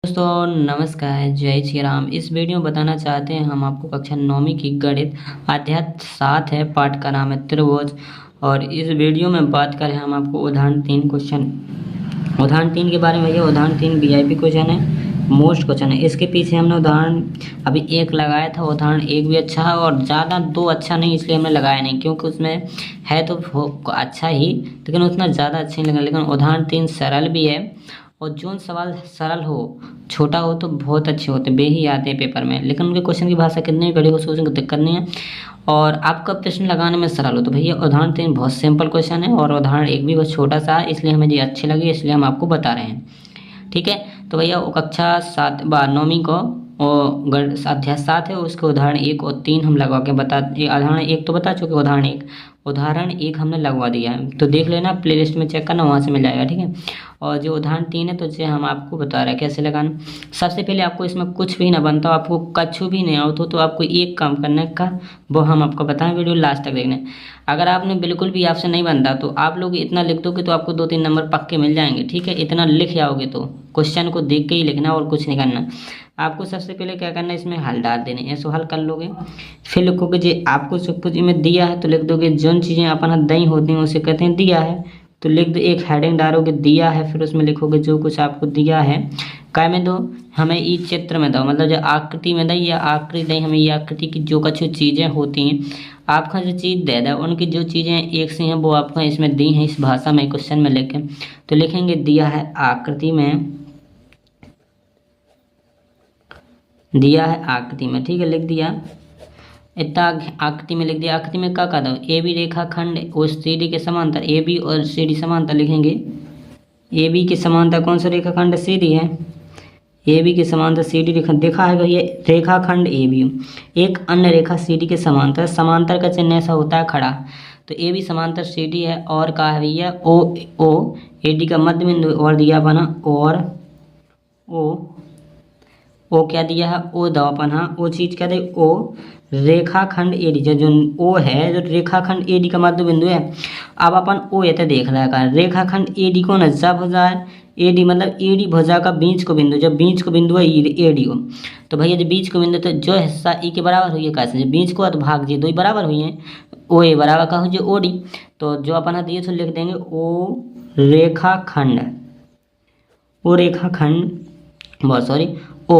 दोस्तों नमस्कार, जय श्री राम। इस वीडियो में बताना चाहते हैं हम आपको कक्षा 9वीं की गणित अध्याय 7 है, पाठ का नाम है त्रिभुज। और इस वीडियो में बात करें हम आपको उदाहरण 3 क्वेश्चन, उदाहरण 3 के बारे में। ये उदाहरण 3 वीआईपी क्वेश्चन है, मोस्ट क्वेश्चन है। इसके पीछे हमने उदाहरण अभी 1 लगाया था। उदाहरण 1 भी अच्छा है और ज़्यादा 2 अच्छा नहीं, इसलिए हमने लगाया नहीं, क्योंकि उसमें है तो अच्छा ही, लेकिन उतना ज़्यादा अच्छा नहीं लगा। लेकिन उदाहरण 3 सरल भी है, और जो सवाल सरल हो, छोटा हो तो बहुत अच्छे होते, बे ही आते हैं पेपर में। लेकिन उनके क्वेश्चन की भाषा कितनी बड़ी हो, सोचने की दिक्कत नहीं है, और आपका प्रश्न लगाने में सरल हो। तो भैया उदाहरण 3 बहुत सिंपल क्वेश्चन है, और उदाहरण 1 भी बहुत छोटा सा है, इसलिए हमें ये अच्छी लगी, इसलिए हम आपको बता रहे हैं। ठीक है, तो भैया कक्षा 9वीं को और अध्याय 7 है, उसके उदाहरण 1 और 3 हम लगवा के उदाहरण 1 तो बता चुके, उदाहरण एक हमने लगवा दिया है, तो देख लेना, प्लेलिस्ट में चेक करना, वहाँ से मिल जाएगा। ठीक है, और जो उदाहरण 3 है तो इसे हम आपको बता रहे हैं कैसे लगाना। सबसे पहले आपको इसमें कुछ भी ना बनता हो, आपको कछु भी नहीं आता तो आपको एक काम करने का, वो हम आपको बताएं, वीडियो लास्ट तक देखना। अगर आपने बिल्कुल भी आपसे नहीं बनता तो आप लोग इतना लिख दोगे तो आपको 2-3 नंबर पक्के मिल जाएंगे। ठीक है, इतना लिख आओगे तो क्वेश्चन को देख के ही लिखना और कुछ नहीं करना। आपको सबसे पहले क्या करना है, इसमें हल डाल देने, ऐसे हल कर लोगे, फिर लिखोगे जी आपको सब कुछ में दिया है तो लिख दोगे जिन चीज़ें अपना दही होती हैं उसे कहते हैं दिया है, तो लिख दो, एक हेडिंग डालोगे दिया है, फिर उसमें लिखोगे जो कुछ आपको दिया है। काय में दो, हमें ई चित्र में दो, मतलब जो आकृति में दई या आकृति दई, हमें ये आकृति की जो कुछ चीज़ें होती हैं, आपका जो चीज़ दे दो, उनकी जो चीज़ें एक से हैं वो आपका इसमें दी हैं, इस भाषा में क्वेश्चन में लिखें। तो लिखेंगे दिया है आकृति में, दिया है आकृति में। ठीक है, लिख दिया, इतना आकृति में लिख दिया। आकृति में क्या दो, ए बी रेखाखंड और सी डी के समांतर, ए बी और सी डी समांतर लिखेंगे। ए बी के समांतर कौन सा रेखाखंड, सी डी है, ए बी के समांतर सी डी रेखा देखा है, ये रेखाखंड ए बी। एक अन्य रेखा सी डी के समांतर, समांतर का चिन्ह ऐसा होता है खड़ा, तो ए बी समांतर सी डी है, और कहा है भैया ओ ए डी का मध्य बिंदु, और दिया बना और ओ क्या दिया है, ओ दवा पना, वो चीज़ क्या दे, ओ रेखाखंड ए डी, जो ओ है, जो रेखाखंड ए डी का मध्य बिंदु है। अब अपन ओ ये तो देख रहा है, रेखाखंड ए डी को नज्जा भुजा है, ए डी मतलब ए डी भुजा का बीच को बिंदु, जब बीच को बिंदु है ए डी को, तो भैया जो बीच को बिंदु, तो जो हिस्सा ई के बराबर हुई है, कैसे जो बीच को तो भाग जी 2 बराबर हुई हैं, ओ ए बराबर का हो जो ओ डी, तो जो अपन दिए तो लिख देंगे ओ रेखाखंड, ओ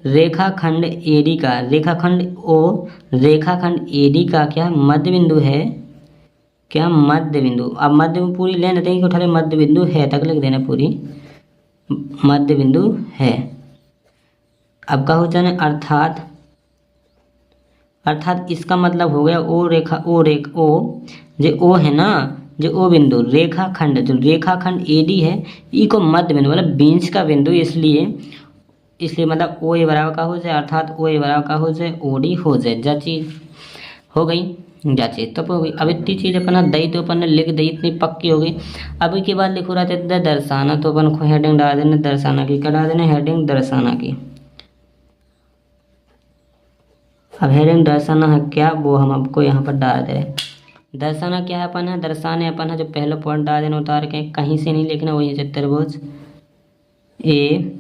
रेखाखंड एडी का, रेखाखंड एडी का क्या मध्य बिंदु है, क्या मध्य बिंदु। अब मध्य में पूरी लेने देंगे, उठा ले मध्य बिंदु है तक लिख देना, पूरी मध्य बिंदु है। अब का हो जाना, अर्थात इसका मतलब हो गया ओ जो ओ है ना, जो ओ बिंदु रेखाखंड, जो रेखाखंड एडी है, ई को मध्य बिंदु मतलब बीच का बिंदु, इसलिए मतलब ओ ए बराबर का हो जाए, अर्थात ओ ए बराबर का हो जाए ओ डी हो जाए। जा चीज़ हो गई, जा चीज़ तब हो गई। अब इतनी चीज़ अपना दई तो अपन ने लिख दी, इतनी पक्की हो गई। अब इसके बाद लिखो रहा था दर्शाना, तो अपन को हेडिंग डाल देना दर्शाना की, क्या डाल देना, हेडिंग दर्शाना की। अब हेडिंग दर्शाना है क्या, वो हम आपको यहाँ पर डाल दे रहे हैं। दर्शाना क्या है अपन है, दर्शाने अपन है जो पहले पॉइंट डाल देना, उतार के कहीं से नहीं लिखना, वही है त्रिभुज ए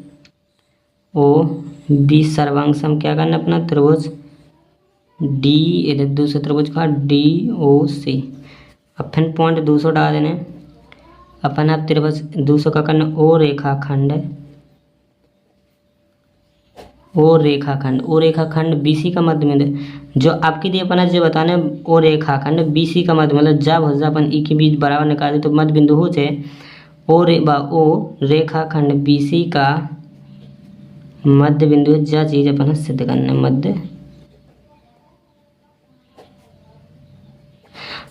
ओ बी सर्वांग क्या करना अपना, त्रिभुज डी, इधर दूसरे त्रिभुज का डी ओ सी। अब फिर पॉइंट 200 डाल देने अपन, अब त्रिभुज 200 का करना ओ रेखाखंड बीसी का मध्य बिंदु, जो आपकी दिए अपन जो बताने ओ रेखाखंड बीसी का मध्य मतलब जब हो जाए अपन ई के बीच बराबर निकाले तो मध्य बिंदु हो जाए, ओ रेखाखंड बीसी का मध्य बिंदु, जा चीज अपन सिद्ध करना मध्य।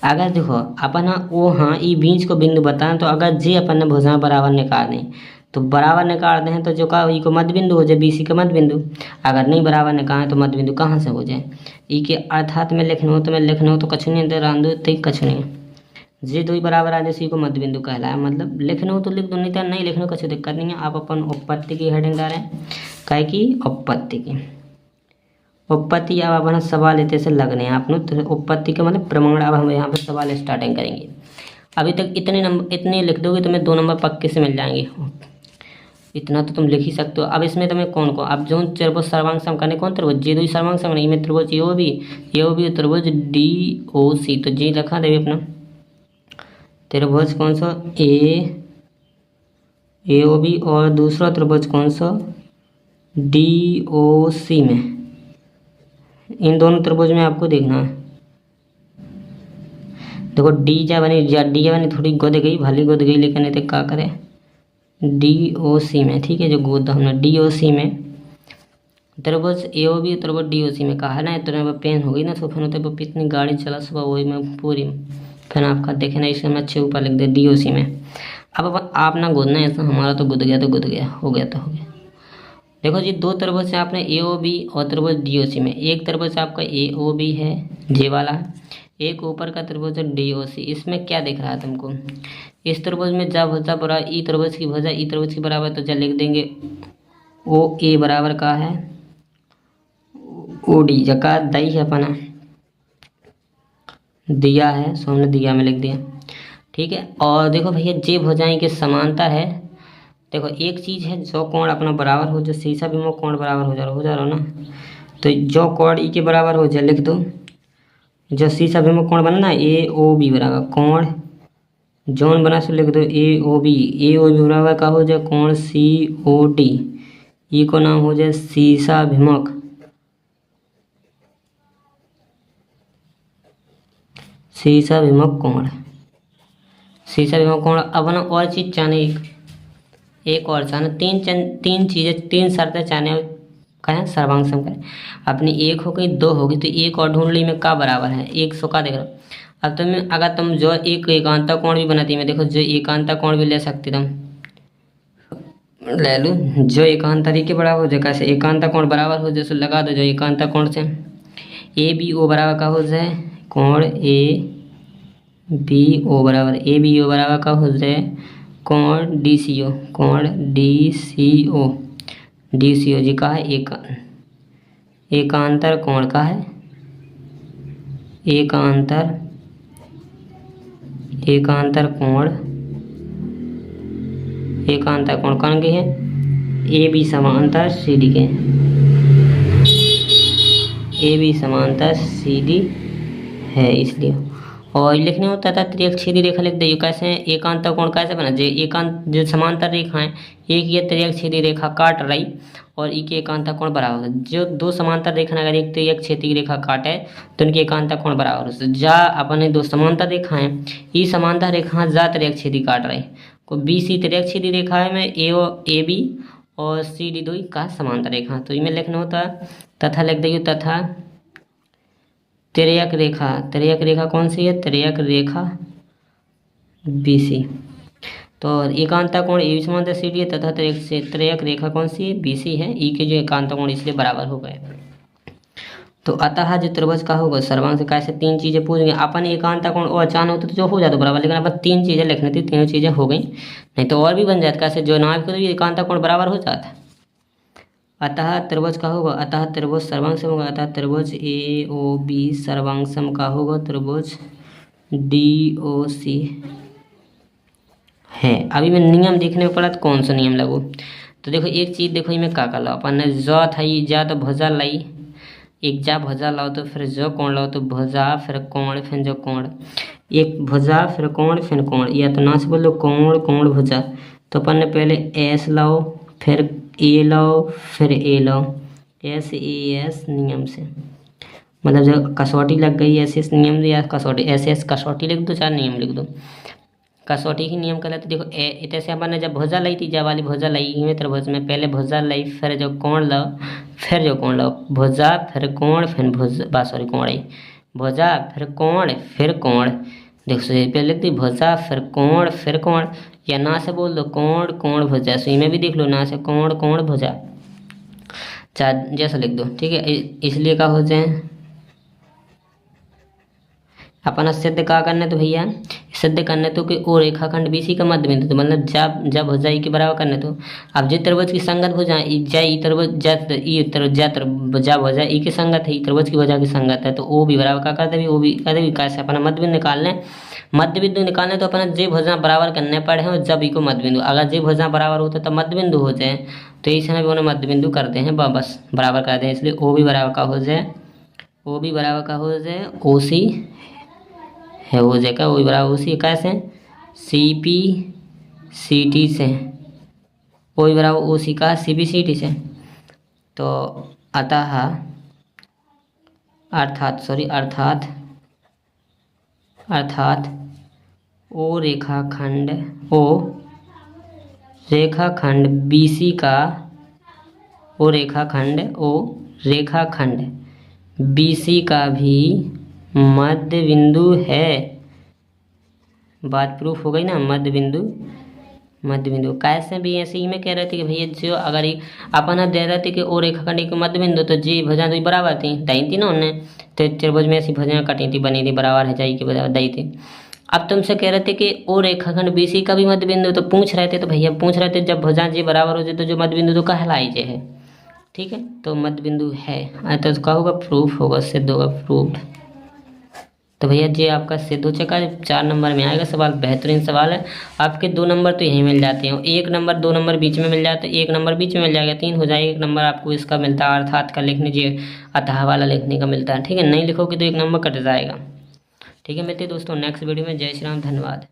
अगर देखो अपन ओ हाँ ई बीच को बिंदु बताएं, तो अगर जे अपन ने भुजा बराबर निकाल दें, तो बराबर निकाल दें तो जो का ई को मध्य बिंदु हो जाए, बीसी का मध्य बिंदु। अगर नहीं बराबर निकालें तो मध्य बिंदु कहाँ से हो जाए, ई के अर्थात में लिखना हो तो कछु नहीं रांधो तो कछु नहीं, जे 2 बराबर आ जाए सी को मध्य बिंदु कहलाया। मतलब लिखना हो तो लिख दो, नहीं तो नहीं लिखना, कुछ दिक्कत नहीं है। आप अपन उपपत्ति की हेडिंग डालें, काय की उपपत्ति की, उपपत्ति। अब अपन सवाल इतने से लगने हैं आपने, तो उपपत्ति का मतलब प्रमाण। अब हम यहाँ पे सवाल स्टार्टिंग करेंगे। अभी तक इतने लिख दोगे तो मैं 2 नंबर पक्के से मिल जाएंगे। इतना तो तुम लिख ही सकते हो। अब इसमें तुम्हें कौन कौन, अब जो त्रिभुज सर्वांग समकने कौन त्रिभुज, जे दो सर्वांग समकने में त्रिभुज ये भी त्रिभुज डी ओ सी। तो जी लिखा देवी अपना त्रिभुज कौन सा ए ओ बी, और दूसरा त्रिभुज कौन सा डी ओ सी में। इन दोनों त्रिभुज में आपको देखना है। देखो डी क्या बनी, डी क्या बनी, थोड़ी गुद गई, भली गुद गई, लेकिन ये क्या करे डी ओ सी में, ठीक है, जो गोद हमने डी ओ सी में त्रिभुज ए ओ बी त्रिभुज डी ओ सी में कहा ना। तो पेन हो गई ना, तो फिर होते इतनी गाड़ी चला सुबह, वही मैं पूरी फिर आपका देखे ना, इसे मैं अच्छे ऊपर लिख दे डी ओ सी में। अब आप ना गोदना है ऐसा, हमारा तो गुद गया तो गुद गया, हो गया तो हो गया। देखो जी दो त्रिभुज से आपने ए ओ बी और त्रिभुज डी ओ सी में, एक त्रिभुज आपका ए ओ बी है जे वाला, एक ऊपर का त्रिभुज है डी ओ सी। इसमें क्या दिख रहा है तुमको, इस त्रिभुज में जा भुजा बराबर ई त्रिभुज की भुजा ई त्रिभुज के बराबर, तो क्या लिख देंगे ओ ए बराबर का है ओ डी, जका दई है अपना दिया है, सो हमने दिया में लिख दिया, ठीक है। और देखो भैया जे भुजाएं के समांतर है, देखो एक चीज़ है जो कोण अपना बराबर हो, जो शीशा विमुख कोण बराबर हो जा रहा ना, तो जो कोण ई के बराबर हो जाए लिख दो, जो शीशा विमुख कोण बना ना ए ओ बी बराबर कोण जोन बना से लिख दो ए ओ बी बराबर का हो जाए कोण सी ओ डी, ई को नाम हो जाए शीशा विमुख कोण, शीशा विमुख कोण। अब ना और चीज़ चाहने, एक और चाहना, तीन चीज़ें, तीन शर्तें चाहने कहें सर्वांग समकरण। अपनी एक हो गई, दो हो गई, तो एक और ढूंढ ली में का बराबर है एक, सौ का देख रहा हूँ। अब तुम अगर तुम जो एक एकांता कोण भी बनाती में, देखो जो एकांता कोण भी ले सकती तुम ले लो, जो एकांता के बराबर हो जाए, कैसे एकांता कोण बराबर हो जाए, सो लगा दो जो एकांता कोण से ए बी ओ बराबर का हो जाए कोण ए बी ओ बराबर, ए बी ओ बराबर का हो जाए कोण डी सी ओ, कोण डी सी ओ जी का है एकांतर कोण का है एकांतर कोण कौन के है ए बी समांतर सी डी के, ए बी समांतर सी डी है इसलिए। और लिखने होता था त्रिअक्षीय रेखा लिख दे, कैसे एकांतर कोण कैसे बना, जो समांतर रेखा है, एक ये त्रिअक्षीय रेखा काट रही और ई के एकांतर कोण बराबर, जो दो समांतर रेखा अगर एक त्रिअक्षीय रेखा काटे तो उनके एकांतर कोण बराबर हो। जा अपने दो समांतर रेखा हैं, ई समांतर रेखा जा त्रिअक्षीय काट रही, को बी सी त्रिअक्षीय रेखा है में ए बी और सी डी दो का समांतर रेखा, तो इनमें लिखना होता तथा लिख देंगे, तथा त्रियक रेखा कौन सी है, त्रियक रेखा बी सी। तो एकांता कोण ए बी समांतर सी डी है, तथा त्रियक रेखा कौन सी है बी सी है, ई के जो एकांता कोण इसलिए बराबर हो गए। तो अतः जो त्रिभुज का होगा सर्वांग से कैसे तीन चीज़ें पूछ गई, अपन एकांता कोण और अचानक होता तो जो हो जाता बराबर, लेकिन अपन तीन चीज़ें लिखनी थी, तीनों चीज़ें हो गई, नहीं तो और भी बन जाता, कैसे जो नाम को एकांता कोण बराबर हो जाता। अतः त्रिभुज का होगा, अतः त्रिभुज सर्वांग होगा, अतः त्रिभुज ए ओ बी सर्वांग का होगा त्रिभुज डी ओ सी है। अभी मैं नियम देखने में पड़ा तो कौन सा नियम लगू, तो देखो एक चीज़ देखो इनमें का लो, अपन ने जो था जा तो भुजा लाई, एक जा भुजा लाओ तो फिर जो कोण लाओ, तो भुजा फिर कोण फिर जो कोण, एक भुजा फिर कोण फिर कोण, या तो ना से बोलो कोण भुजा, तो अपन ने पहले एस लाओ फिर ए लाओ फिर ए लाओ, एस ए एस नियम से, मतलब जब कसौटी लग गई एस एस नियम या कसौटी एस एस कसौटी लिख दो, चार नियम लिख दो, कसौटी की नियम कहलाते। देखो ऐसे अपन ने जब भुजा लाई थी, जब वाली भुजा लाई में त्रिभुज में पहले भुजा लाई फिर जो कोण लाओ फिर जो कोण लाओ, भुजा फिर कोण फिर भुजा सॉरी कोण आई, भुजा फिर कोण फिर कोण, देखो पहले लिख दी भुजा फिर कोण, या ना से बोल दो कोण भुजा, सो में भी देख लो ना से कोण भुजा, चार जैसा लिख दो, ठीक है। इसलिए क्या हो जाए अपना सिद्ध क्या करना है तो भैया सिद्ध करना तो कि ओ रेखाखंड बीसी का मध्य बिंदु, तो मतलब जब हो जाए के बराबर करना तो अब जे त्रिभुज की संगत हो जाए ई त्रिभुज जब हो जाए ई की संगत है, ई त्रिभुज की वजह की संगत है, तो ओ भी बराबर क्या कर दे, ओ भी कर दे कैसे अपना मध्य बिंदु निकाल लें। मध्य बिंदु निकालने तो अपना जे भुजा बराबर करने पड़े हैं और जब ई को मध्य बिंदु, अगर जे भुजा बराबर होता तब मध्य बिंदु हो जाए, तो इस समय भी उन्हें मध्य बिंदु करते हैं, बस बराबर कर दें, इसलिए ओ भी बराबर का हो जाए, ओ भी बराबर का हो जाए ओ सी है हो जाएगा, वो भी बराबर उसी कैसे सी पी सी टी से, ओ भी बराबर ओ सी का सी पी सी टी से। तो अतः अर्थात ओ रेखाखंड बीसी का ओ रेखाखंड बीसी का भी मध्य बिंदु है। बात प्रूफ हो गई ना, मध्य बिंदु कैसे भी ऐसे ही में कह रहे थे कि भैया जो अगर अपन दे रहे थे कि ओ रेखाखंड के मध्य बिंदु, तो जी भुजा तो बराबर थी दई थी ना उन्हें, तो त्रिभुज में ऐसी भुजाएं कटी थी बनी थी बराबर है जाई की बराबर दई थी। अब तुमसे कह रहे थे कि ओ रेखाखंड बीसी का भी मध्य बिंदु, तो पूछ रहे थे, तो भैया पूछ रहे थे जब भुजा जी बराबर हो जाए तो जो मध्य बिंदु तो कहलाई जे है, ठीक है, तो मध्य बिंदु है, तो क्या होगा प्रूफ होगा, सिद्ध होगा, प्रूफ्ड। तो भैया जी आपका सिद्ध हो चुका है, 4 नंबर में आएगा सवाल, बेहतरीन सवाल है। आपके 2 नंबर तो यहीं मिल जाते हैं, 1 नंबर 2 नंबर बीच में मिल जाते हैं, 1 नंबर बीच में मिल जाएगा, 3 हो जाएगा, 1 नंबर आपको इसका मिलता है अर्थात का लिखने जी अतः वाला लिखने का मिलता है, ठीक है, नहीं लिखोगे तो 1 नंबर कट जाएगा। ठीक है मिलते दोस्तों नेक्स्ट वीडियो में, जय श्री राम, धन्यवाद।